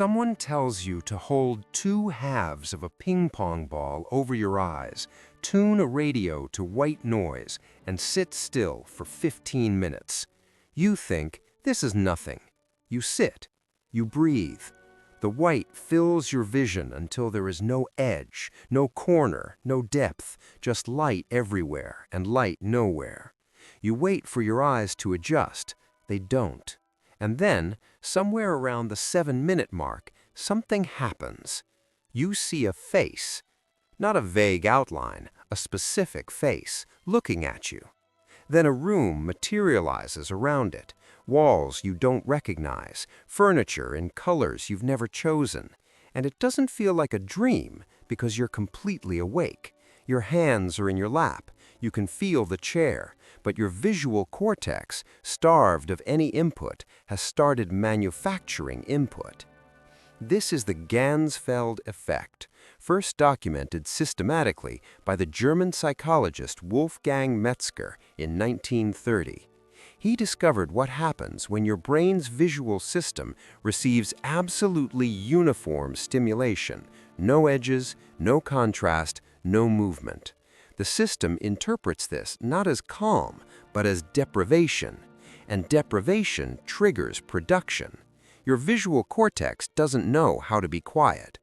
someone tells you to hold two halves of a ping pong ball over your eyes, tune a radio to white noise, and sit still for 15 minutes. You think, this is nothing. You sit. You breathe. The white fills your vision until there is no edge, no corner, no depth, just light everywhere and light nowhere. You wait for your eyes to adjust. They don't. And then, somewhere around the 7-minute mark, something happens. You see a face. Not a vague outline, a specific face, looking at you. Then a room materializes around it. Walls you don't recognize, furniture in colors you've never chosen. And it doesn't feel like a dream because you're completely awake. Your hands are in your lap. You can feel the chair, but your visual cortex, starved of any input, has started manufacturing input. This is the Ganzfeld Effect, first documented systematically by the German psychologist Wolfgang Metzger in 1930. He discovered what happens when your brain's visual system receives absolutely uniform stimulation, no edges, no contrast, no movement. The system interprets this not as calm, but as deprivation, and deprivation triggers production. Your visual cortex doesn't know how to be quiet.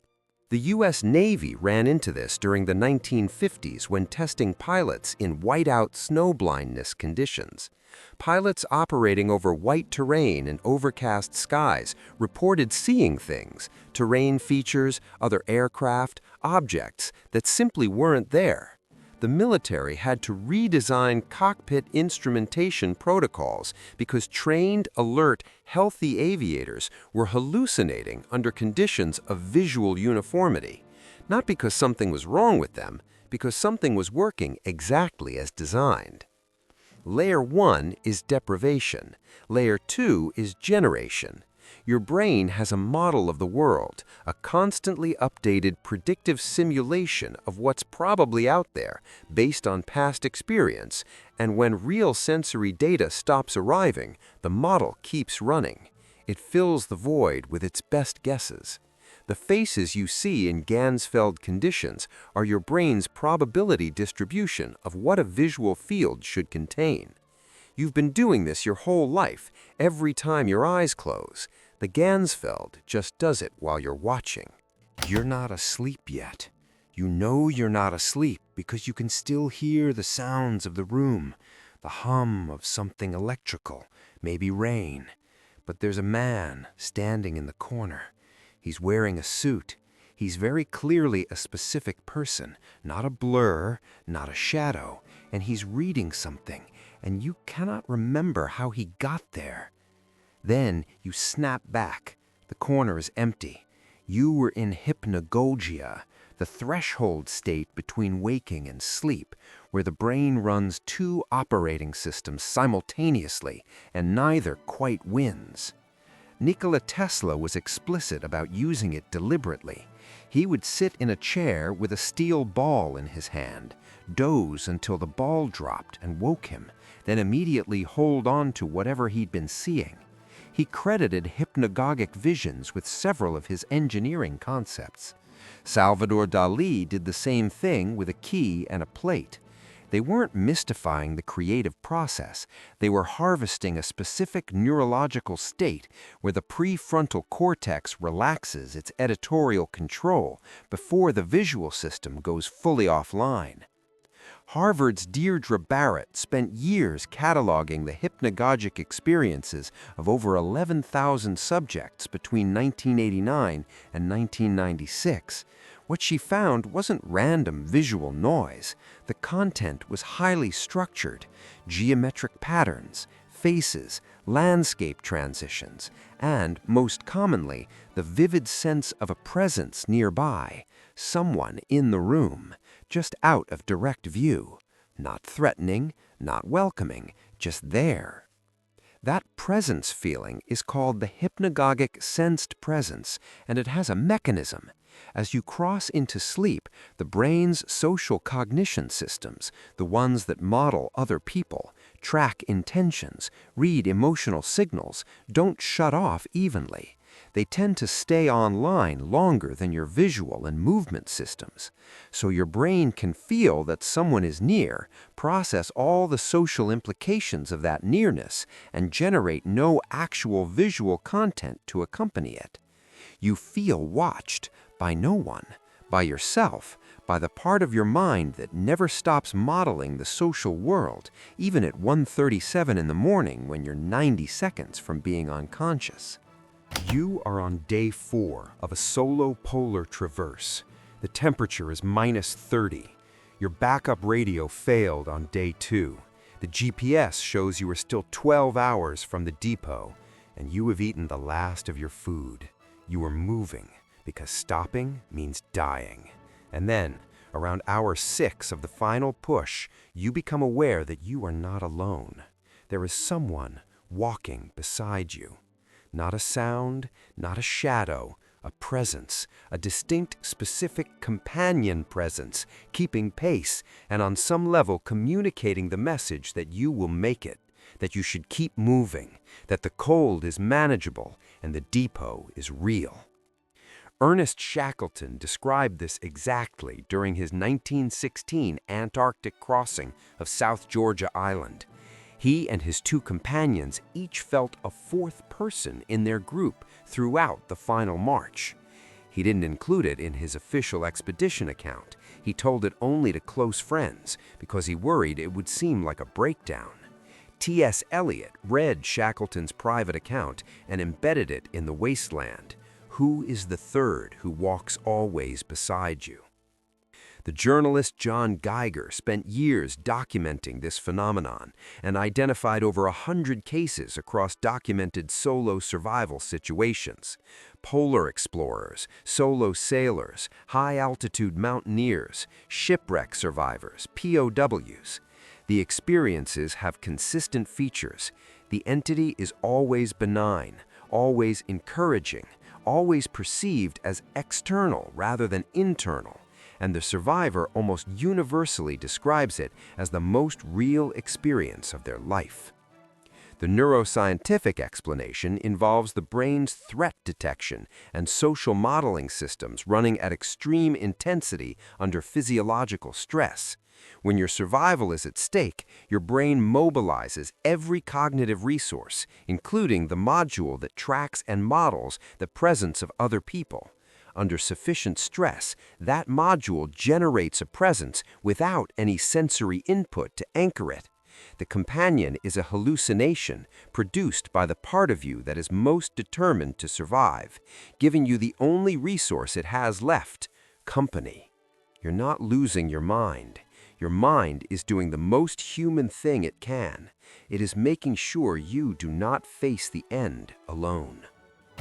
The U.S. Navy ran into this during the 1950s when testing pilots in whiteout snowblindness conditions. Pilots operating over white terrain and overcast skies reported seeing things, terrain features, other aircraft, objects that simply weren't there. The military had to redesign cockpit instrumentation protocols because trained, alert, healthy aviators were hallucinating under conditions of visual uniformity. Not because something was wrong with them, because something was working exactly as designed. Layer 1 is deprivation. Layer 2 is generation. Your brain has a model of the world, a constantly updated predictive simulation of what's probably out there based on past experience, and when real sensory data stops arriving, the model keeps running. It fills the void with its best guesses. The faces you see in Ganzfeld conditions are your brain's probability distribution of what a visual field should contain. You've been doing this your whole life, every time your eyes close. The Ganzfeld just does it while you're watching. You're not asleep yet. You know you're not asleep because you can still hear the sounds of the room, the hum of something electrical, maybe rain. But there's a man standing in the corner. He's wearing a suit. He's very clearly a specific person, not a blur, not a shadow, and he's reading something, and you cannot remember how he got there. Then you snap back. The corner is empty. You were in hypnagogia, the threshold state between waking and sleep, where the brain runs two operating systems simultaneously, and neither quite wins. Nikola Tesla was explicit about using it deliberately. He would sit in a chair with a steel ball in his hand, doze until the ball dropped and woke him, then immediately hold on to whatever he'd been seeing. He credited hypnagogic visions with several of his engineering concepts. Salvador Dali did the same thing with a key and a plate. They weren't mystifying the creative process. They were harvesting a specific neurological state where the prefrontal cortex relaxes its editorial control before the visual system goes fully offline. Harvard's Deirdre Barrett spent years cataloging the hypnagogic experiences of over 11,000 subjects between 1989 and 1996. What she found wasn't random visual noise. The content was highly structured, geometric patterns, faces, landscape transitions, and, most commonly, the vivid sense of a presence nearby, someone in the room, just out of direct view, not threatening, not welcoming, just there. That presence feeling is called the hypnagogic sensed presence, and it has a mechanism. As you cross into sleep, the brain's social cognition systems, the ones that model other people, track intentions, read emotional signals, don't shut off evenly. they tend to stay online longer than your visual and movement systems. So your brain can feel that someone is near, process all the social implications of that nearness, and generate no actual visual content to accompany it. You feel watched by no one, by yourself, by the part of your mind that never stops modeling the social world, even at 1:37 in the morning when you're 90 seconds from being unconscious. You are on day 4 of a solo polar traverse. The temperature is -30. Your backup radio failed on day 2. The GPS shows you are still 12 hours from the depot, and you have eaten the last of your food. You are moving, because stopping means dying. And then, around hour 6 of the final push, you become aware that you are not alone. There is someone walking beside you. Not a sound, not a shadow, a presence, a distinct, specific companion presence, keeping pace and on some level communicating the message that you will make it, that you should keep moving, that the cold is manageable and the depot is real. Ernest Shackleton described this exactly during his 1916 Antarctic crossing of South Georgia Island. He and his 2 companions each felt a 4th person in their group throughout the final march. He didn't include it in his official expedition account. He told it only to close friends because he worried it would seem like a breakdown. T.S. Eliot read Shackleton's private account and embedded it in The Wasteland. Who is the third who walks always beside you? The journalist John Geiger spent years documenting this phenomenon and identified over 100 cases across documented solo survival situations. Polar explorers, solo sailors, high-altitude mountaineers, shipwreck survivors, POWs. The experiences have consistent features. The entity is always benign, always encouraging, always perceived as external rather than internal, and the survivor almost universally describes it as the most real experience of their life. The neuroscientific explanation involves the brain's threat detection and social modeling systems running at extreme intensity under physiological stress. When your survival is at stake, your brain mobilizes every cognitive resource, including the module that tracks and models the presence of other people. Under sufficient stress, that module generates a presence without any sensory input to anchor it. The companion is a hallucination produced by the part of you that is most determined to survive, giving you the only resource it has left: company. You're not losing your mind. Your mind is doing the most human thing it can. It is making sure you do not face the end alone.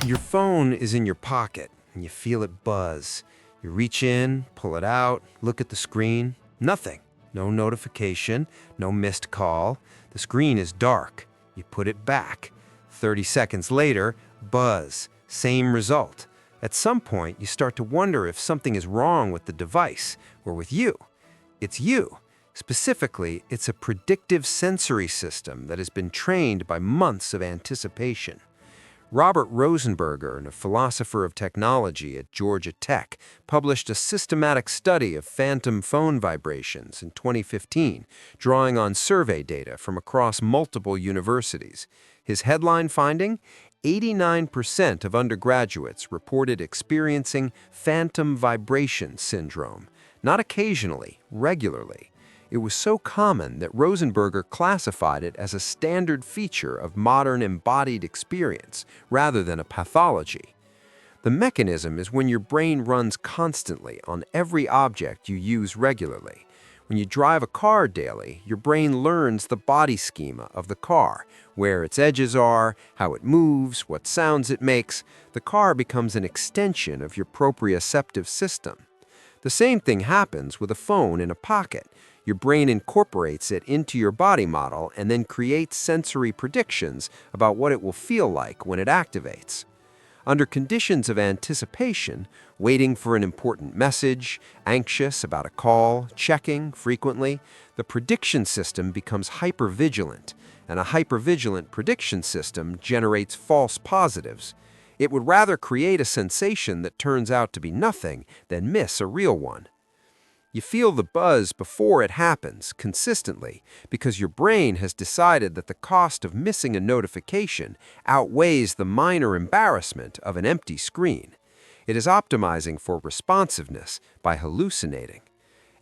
Your phone is in your pocket, and you feel it buzz. You reach in, pull it out, look at the screen. Nothing. No notification, no missed call. The screen is dark. You put it back. 30 seconds later, buzz. Same result. At some point, you start to wonder if something is wrong with the device or with you. It's you. Specifically, it's a predictive sensory system that has been trained by months of anticipation. Robert Rosenberger, a philosopher of technology at Georgia Tech, published a systematic study of phantom phone vibrations in 2015, drawing on survey data from across multiple universities. His headline finding? 89% of undergraduates reported experiencing phantom vibration syndrome. Not occasionally, regularly. It was so common that Rosenberger classified it as a standard feature of modern embodied experience rather than a pathology. The mechanism is when your brain runs constantly on every object you use regularly. When you drive a car daily, your brain learns the body schema of the car, where its edges are, how it moves, what sounds it makes. The car becomes an extension of your proprioceptive system. The same thing happens with a phone in a pocket. Your brain incorporates it into your body model and then creates sensory predictions about what it will feel like when it activates. Under conditions of anticipation, waiting for an important message, anxious about a call, checking frequently, the prediction system becomes hypervigilant, and a hypervigilant prediction system generates false positives. It would rather create a sensation that turns out to be nothing than miss a real one. You feel the buzz before it happens, consistently, because your brain has decided that the cost of missing a notification outweighs the minor embarrassment of an empty screen. It is optimizing for responsiveness by hallucinating.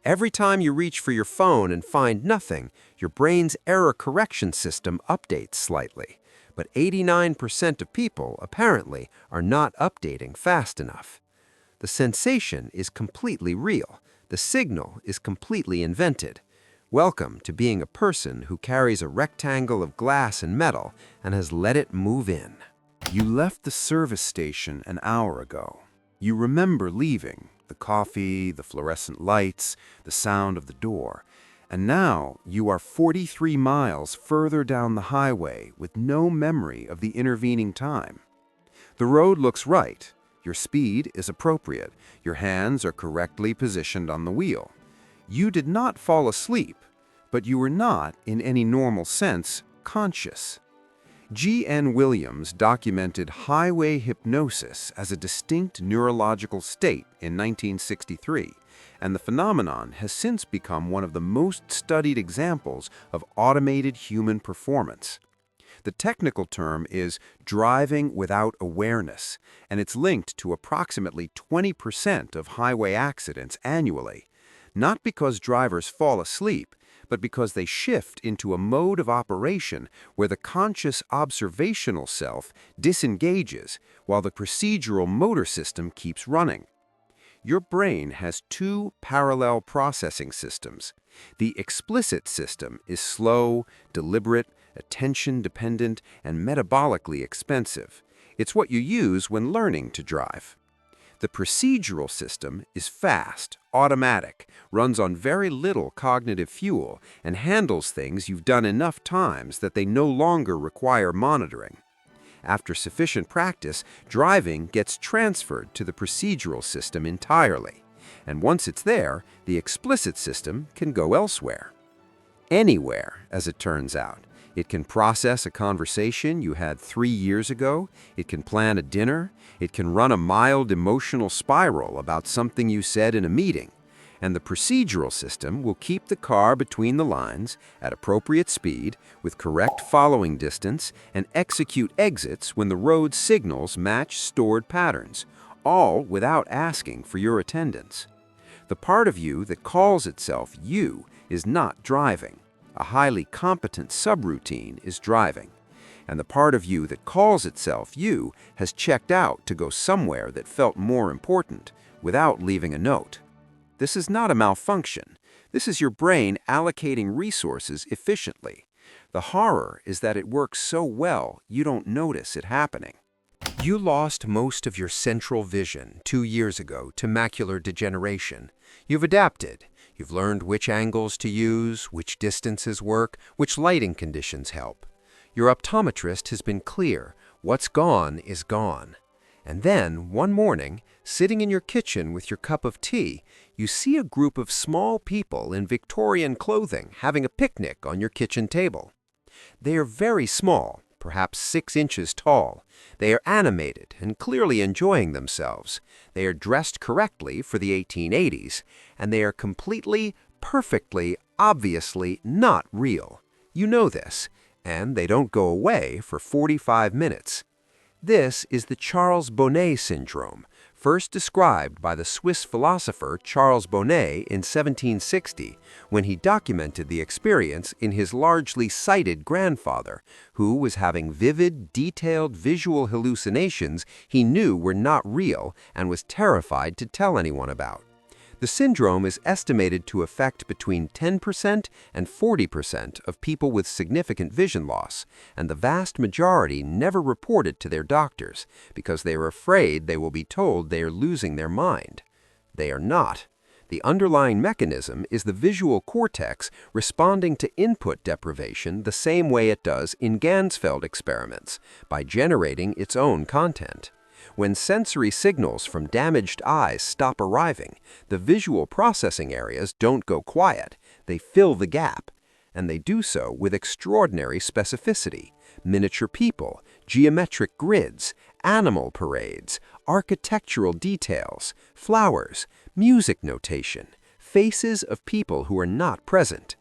Every time you reach for your phone and find nothing, your brain's error correction system updates slightly. But 89% of people, apparently, are not updating fast enough. The sensation is completely real. The signal is completely invented. Welcome to being a person who carries a rectangle of glass and metal and has let it move in. You left the service station an hour ago. You remember leaving, the coffee, the fluorescent lights, the sound of the door. And now you are 43 miles further down the highway with no memory of the intervening time. The road looks right. Your speed is appropriate. Your hands are correctly positioned on the wheel. You did not fall asleep, but you were not, in any normal sense, conscious. G.N. Williams documented highway hypnosis as a distinct neurological state in 1963, and the phenomenon has since become one of the most studied examples of automated human performance. The technical term is driving without awareness, and it's linked to approximately 20% of highway accidents annually, not because drivers fall asleep, but because they shift into a mode of operation where the conscious observational self disengages while the procedural motor system keeps running. Your brain has two parallel processing systems. The explicit system is slow, deliberate, attention-dependent, and metabolically expensive. It's what you use when learning to drive. The procedural system is fast, automatic, runs on very little cognitive fuel, and handles things you've done enough times that they no longer require monitoring. After sufficient practice, driving gets transferred to the procedural system entirely. And once it's there, the explicit system can go elsewhere. Anywhere, as it turns out. It can process a conversation you had 3 years ago. It can plan a dinner. It can run a mild emotional spiral about something you said in a meeting. And the procedural system will keep the car between the lines at appropriate speed with correct following distance and execute exits when the road signals match stored patterns, all without asking for your attendance. The part of you that calls itself you is not driving. A highly competent subroutine is driving. And the part of you that calls itself you has checked out to go somewhere that felt more important without leaving a note. This is not a malfunction. This is your brain allocating resources efficiently. The horror is that it works so well you don't notice it happening. You lost most of your central vision 2 years ago to macular degeneration. You've adapted. You've learned which angles to use, which distances work, which lighting conditions help. Your optometrist has been clear. What's gone is gone. And then, one morning, sitting in your kitchen with your cup of tea, you see a group of small people in Victorian clothing having a picnic on your kitchen table. They are very small, perhaps 6 inches tall. They are animated and clearly enjoying themselves. They are dressed correctly for the 1880s, and they are completely, perfectly, obviously not real. You know this, and they don't go away for 45 minutes. This is the Charles Bonnet syndrome, first described by the Swiss philosopher Charles Bonnet in 1760, when he documented the experience in his largely sighted grandfather, who was having vivid, detailed visual hallucinations he knew were not real and was terrified to tell anyone about. The syndrome is estimated to affect between 10% and 40% of people with significant vision loss, and the vast majority never report it to their doctors because they are afraid they will be told they are losing their mind. They are not. The underlying mechanism is the visual cortex responding to input deprivation the same way it does in Ganzfeld experiments, by generating its own content. When sensory signals from damaged eyes stop arriving, the visual processing areas don't go quiet, they fill the gap, and they do so with extraordinary specificity. Miniature people, geometric grids, animal parades, architectural details, flowers, music notation, faces of people who are not present.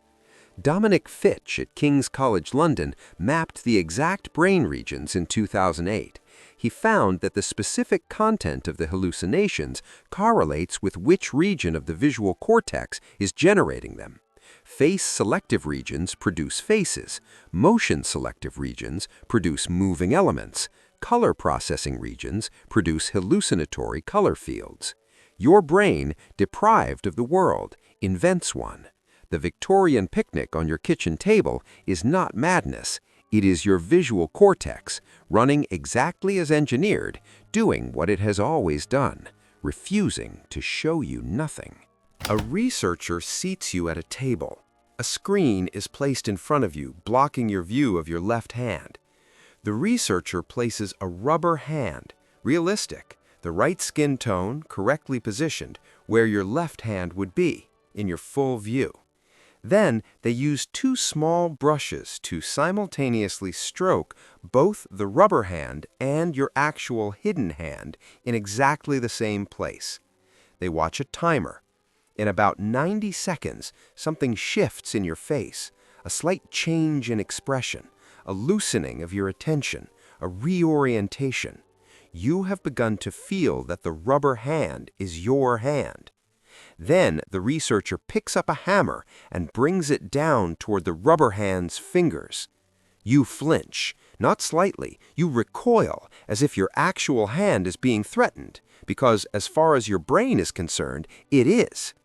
Dominic Fitch at King's College London mapped the exact brain regions in 2008. He found that the specific content of the hallucinations correlates with which region of the visual cortex is generating them. Face-selective regions produce faces, motion-selective regions produce moving elements, color-processing regions produce hallucinatory color fields. Your brain, deprived of the world, invents one. The Victorian picnic on your kitchen table is not madness. It is your visual cortex, running exactly as engineered, doing what it has always done, refusing to show you nothing. A researcher seats you at a table. A screen is placed in front of you, blocking your view of your left hand. The researcher places a rubber hand, realistic, the right skin tone correctly positioned where your left hand would be, in your full view. Then they use two small brushes to simultaneously stroke both the rubber hand and your actual hidden hand in exactly the same place. They watch a timer. In about 90 seconds, something shifts in your face, a slight change in expression, a loosening of your attention, a reorientation. You have begun to feel that the rubber hand is your hand. Then the researcher picks up a hammer and brings it down toward the rubber hand's fingers. You flinch, not slightly, you recoil as if your actual hand is being threatened, because as far as your brain is concerned, it is.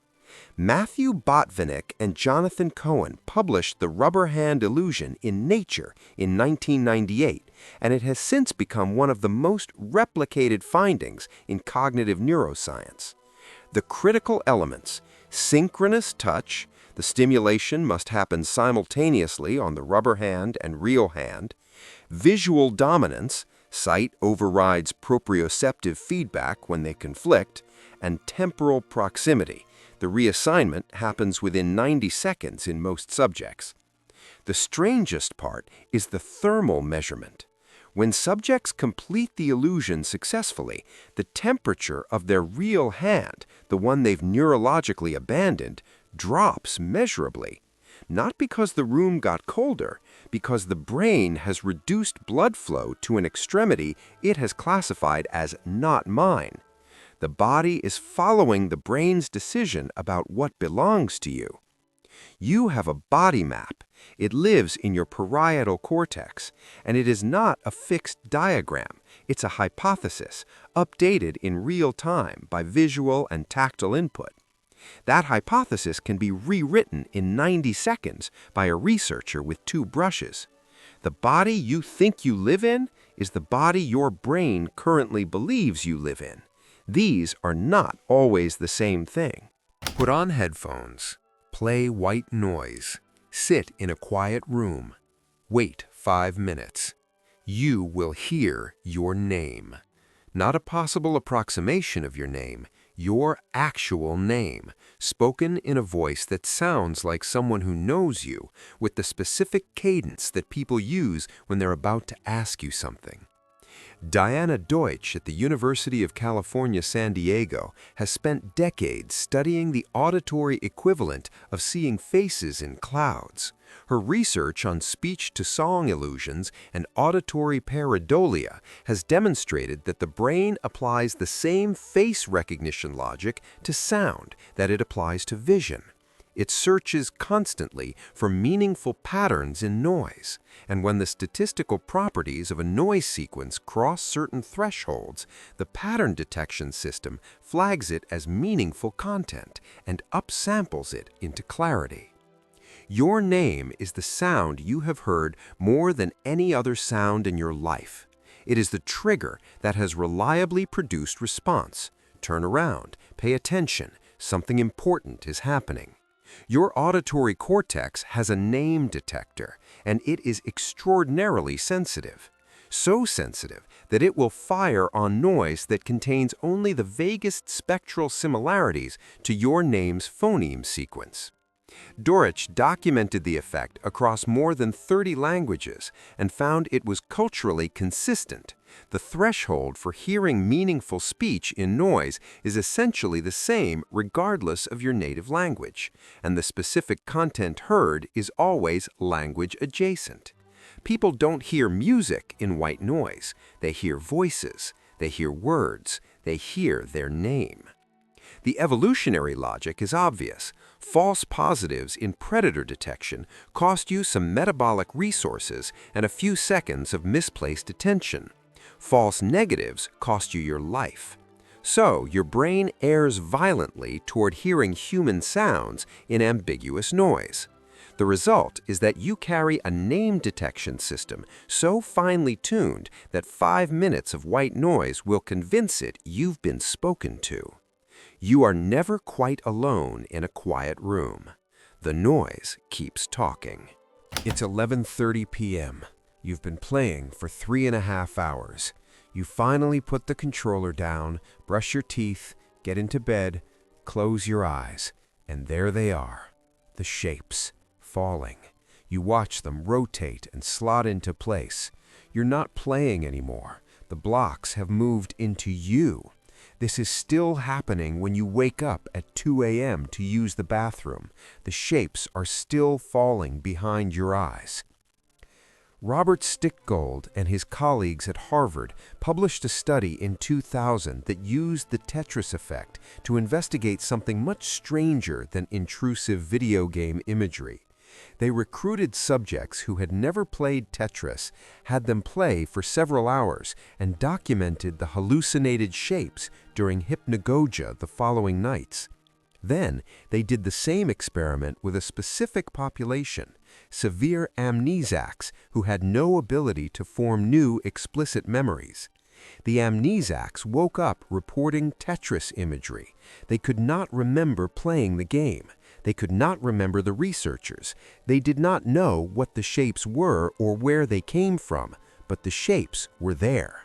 Matthew Botvinnik and Jonathan Cohen published the rubber hand illusion in Nature in 1998, and it has since become one of the most replicated findings in cognitive neuroscience. The critical elements, synchronous touch, the stimulation must happen simultaneously on the rubber hand and real hand, visual dominance, sight overrides proprioceptive feedback when they conflict, and temporal proximity. The reassignment happens within 90 seconds in most subjects. The strangest part is the thermal measurement. When subjects complete the illusion successfully, the temperature of their real hand, the one they've neurologically abandoned, drops measurably. Not because the room got colder, because the brain has reduced blood flow to an extremity it has classified as not mine. The body is following the brain's decision about what belongs to you. You have a body map. It lives in your parietal cortex, and it is not a fixed diagram. It's a hypothesis, updated in real time by visual and tactile input. That hypothesis can be rewritten in 90 seconds by a researcher with two brushes. The body you think you live in is the body your brain currently believes you live in. These are not always the same thing. Put on headphones. Play white noise. Sit in a quiet room. Wait 5 minutes. You will hear your name. Not a possible approximation of your name, your actual name, spoken in a voice that sounds like someone who knows you, with the specific cadence that people use when they're about to ask you something. Diana Deutsch at the University of California, San Diego, has spent decades studying the auditory equivalent of seeing faces in clouds. Her research on speech-to-song illusions and auditory pareidolia has demonstrated that the brain applies the same face recognition logic to sound that it applies to vision. It searches constantly for meaningful patterns in noise, and when the statistical properties of a noise sequence cross certain thresholds, the pattern detection system flags it as meaningful content and upsamples it into clarity. Your name is the sound you have heard more than any other sound in your life. It is the trigger that has reliably produced response. Turn around, pay attention, something important is happening. Your auditory cortex has a name detector, and it is extraordinarily sensitive. So sensitive that it will fire on noise that contains only the vaguest spectral similarities to your name's phoneme sequence. Dorich documented the effect across more than 30 languages and found it was culturally consistent. The threshold for hearing meaningful speech in noise is essentially the same regardless of your native language, and the specific content heard is always language adjacent. People don't hear music in white noise. They hear voices, they hear words, they hear their name. The evolutionary logic is obvious. False positives in predator detection cost you some metabolic resources and a few seconds of misplaced attention. False negatives cost you your life. So, your brain errs violently toward hearing human sounds in ambiguous noise. The result is that you carry a name detection system so finely tuned that 5 minutes of white noise will convince it you've been spoken to. You are never quite alone in a quiet room. The noise keeps talking. It's 11:30 p.m. You've been playing for 3.5 hours. You finally put the controller down, brush your teeth, get into bed, close your eyes, and there they are, the shapes, falling. You watch them rotate and slot into place. You're not playing anymore. The blocks have moved into you. This is still happening when you wake up at 2 a.m. to use the bathroom. The shapes are still falling behind your eyes. Robert Stickgold and his colleagues at Harvard published a study in 2000 that used the Tetris Effect to investigate something much stranger than intrusive video game imagery. They recruited subjects who had never played Tetris, had them play for several hours, and documented the hallucinated shapes during Hypnagogia the following nights. Then, they did the same experiment with a specific population, severe amnesiacs who had no ability to form new explicit memories. The amnesiacs woke up reporting Tetris imagery. They could not remember playing the game. They could not remember the researchers. They did not know what the shapes were or where they came from, but the shapes were there.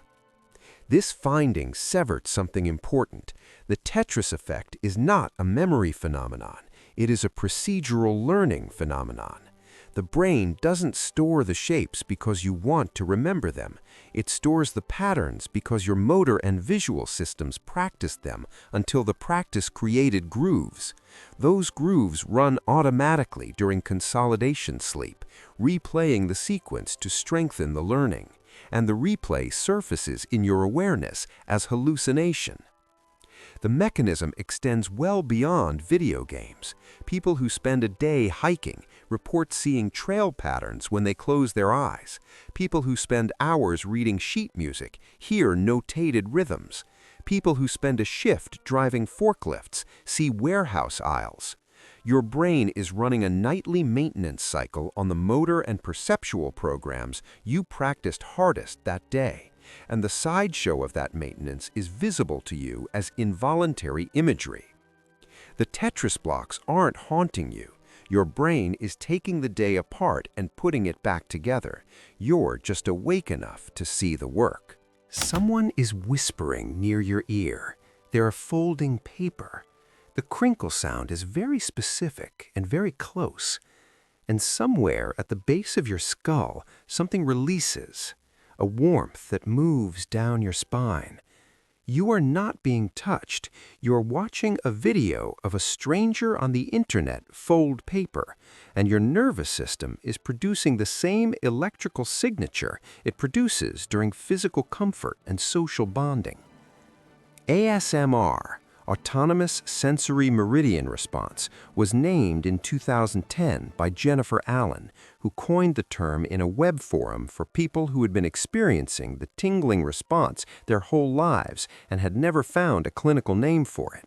This finding severed something important. The Tetris effect is not a memory phenomenon. It is a procedural learning phenomenon. The brain doesn't store the shapes because you want to remember them. It stores the patterns because your motor and visual systems practiced them until the practice created grooves. Those grooves run automatically during consolidation sleep, replaying the sequence to strengthen the learning, and the replay surfaces in your awareness as hallucination. The mechanism extends well beyond video games. People who spend a day hiking report seeing trail patterns when they close their eyes. People who spend hours reading sheet music hear notated rhythms. People who spend a shift driving forklifts see warehouse aisles. Your brain is running a nightly maintenance cycle on the motor and perceptual programs you practiced hardest that day, and the sideshow of that maintenance is visible to you as involuntary imagery. The Tetris blocks aren't haunting you. Your brain is taking the day apart and putting it back together. You're just awake enough to see the work. Someone is whispering near your ear. They're folding paper. The crinkle sound is very specific and very close. And somewhere at the base of your skull, something releases, a warmth that moves down your spine. You are not being touched. You're watching a video of a stranger on the internet fold paper, and your nervous system is producing the same electrical signature it produces during physical comfort and social bonding. ASMR, Autonomous Sensory Meridian Response, was named in 2010 by Jennifer Allen, who coined the term in a web forum for people who had been experiencing the tingling response their whole lives and had never found a clinical name for it.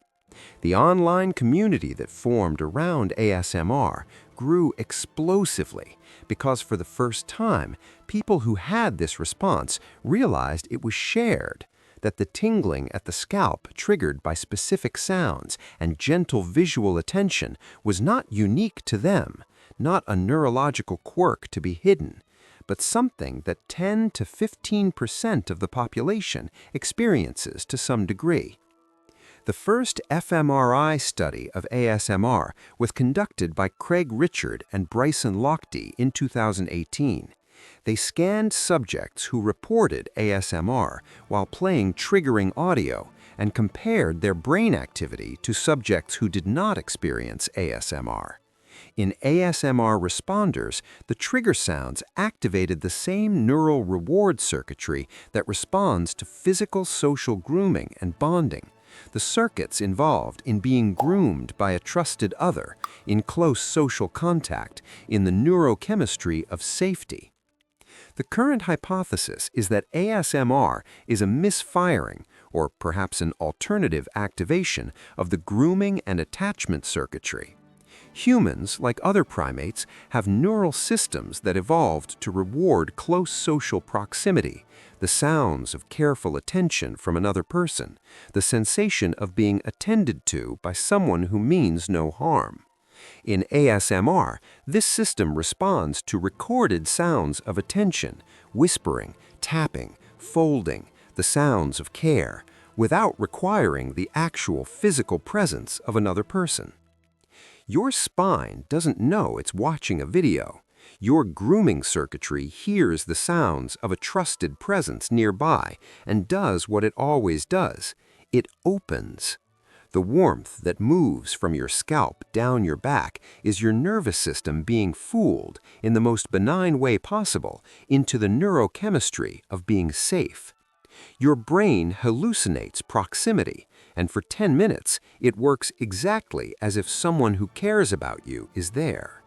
The online community that formed around ASMR grew explosively because for the first time, people who had this response realized it was shared, that the tingling at the scalp triggered by specific sounds and gentle visual attention was not unique to them, not a neurological quirk to be hidden, but something that 10 to 15% of the population experiences to some degree. The first fMRI study of ASMR was conducted by Craig Richard and Bryson Lochte in 2018. They scanned subjects who reported ASMR while playing triggering audio and compared their brain activity to subjects who did not experience ASMR. In ASMR responders, the trigger sounds activated the same neural reward circuitry that responds to physical social grooming and bonding. The circuits involved in being groomed by a trusted other, in close social contact, in the neurochemistry of safety. The current hypothesis is that ASMR is a misfiring, or perhaps an alternative activation, of the grooming and attachment circuitry. Humans, like other primates, have neural systems that evolved to reward close social proximity, the sounds of careful attention from another person, the sensation of being attended to by someone who means no harm. In ASMR, this system responds to recorded sounds of attention, whispering, tapping, folding, the sounds of care, without requiring the actual physical presence of another person. Your spine doesn't know it's watching a video. Your grooming circuitry hears the sounds of a trusted presence nearby and does what it always does. It opens. The warmth that moves from your scalp down your back is your nervous system being fooled, in the most benign way possible, into the neurochemistry of being safe. Your brain hallucinates proximity, and for 10 minutes, it works exactly as if someone who cares about you is there.